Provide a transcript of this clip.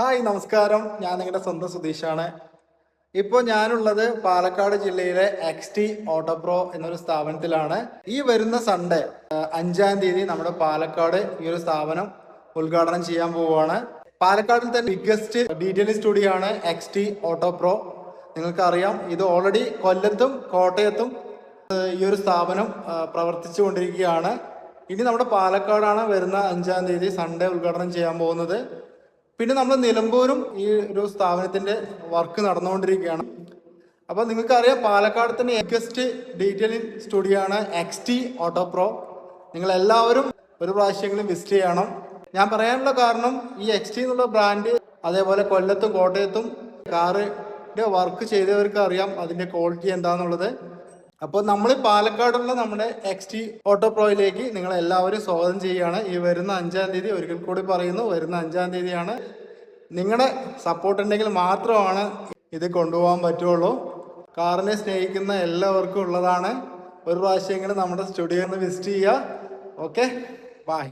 Hi നമസ്കാരം, ഞാൻ നിങ്ങളുടെ സ്വന്തം സുധീഷാണ്. ഇപ്പോൾ ഞാനുള്ളത് പാലക്കാട് ജില്ലയിലെ XT ഓട്ടോ പ്രോ എന്നൊരു സ്ഥാപനത്തിലാണ്. ഈ വരുന്ന സൺഡേ 5-ാം തീയതി നമ്മുടെ പാലക്കാട് ഈ ഒരു സ്ഥാപനം ഉദ്ഘാടനം ചെയ്യാൻ പോവുകയാണ്. പാലക്കാടിൽ തന്നെ ബിഗ്ഗസ്റ്റ് ഡീറ്റെയിലിംഗ് സ്റ്റുഡിയോ ആണ് XT ഓട്ടോ പ്രോ. നിങ്ങൾക്കറിയാം, ഇത് ഓൾറെഡി കൊല്ലത്തും കോട്ടയത്തും ഈ ഒരു സ്ഥാപനം പ്രവർത്തിച്ചു കൊണ്ടിരിക്കുകയാണ്. ഇനി നമ്മുടെ പാലക്കാടാണ് വരുന്ന 5-ാം തീയതി സൺഡേ ഉദ്ഘാടനം ചെയ്യാൻ പോകുന്നത്. പിന്നെ നമ്മൾ നിലമ്പൂരും ഈ ഒരു സ്ഥാപനത്തിന്റെ വർക്ക് നടന്നുകൊണ്ടിരിക്കുകയാണ്. അപ്പോൾ നിങ്ങൾക്കറിയാം, പാലക്കാട് തന്നെ ബിഗ്ഗസ്റ്റ് ഡീറ്റെയിലിംഗ് സ്റ്റുഡിയോ ആണ് XT ഓട്ടോ പ്രോ. നിങ്ങൾ എല്ലാവരും ഒരു പ്രാവശ്യമെങ്കിലും വിസിറ്റ് ചെയ്യണം. ഞാൻ പറയാനുള്ള കാരണം, ഈ XT എന്നുള്ള ബ്രാൻഡ് അതേപോലെ കൊല്ലത്തും കോട്ടയത്തും കാറിന്റെ വർക്ക് ചെയ്തവർക്ക് അറിയാം അതിന്റെ ക്വാളിറ്റി എന്താണെന്നുള്ളത്. അപ്പോൾ നമ്മൾ പാലക്കാടുള്ള നമ്മുടെ XT ഓട്ടോ പ്രോയിലേക്ക് നിങ്ങൾ എല്ലാവരും സ്വാഗതം ചെയ്യുകയാണ്. ഈ വരുന്ന 5-ാം തീയതി, ഒരിക്കൽ കൂടി പറയുന്നു, വരുന്ന 5-ാം തീയതിയാണ്. നിങ്ങളുടെ സപ്പോർട്ട് ഉണ്ടെങ്കിൽ മാത്രമാണ് ഇത് കൊണ്ടുപോകാൻ പറ്റുള്ളൂ. കാറിനെ സ്നേഹിക്കുന്ന എല്ലാവർക്കും ഉള്ളതാണ്. ഒരു പ്രാവശ്യമെങ്കിലും നമ്മുടെ സ്റ്റുഡിയോ ഒന്ന് വിസിറ്റ് ചെയ്യുക. Okay, by.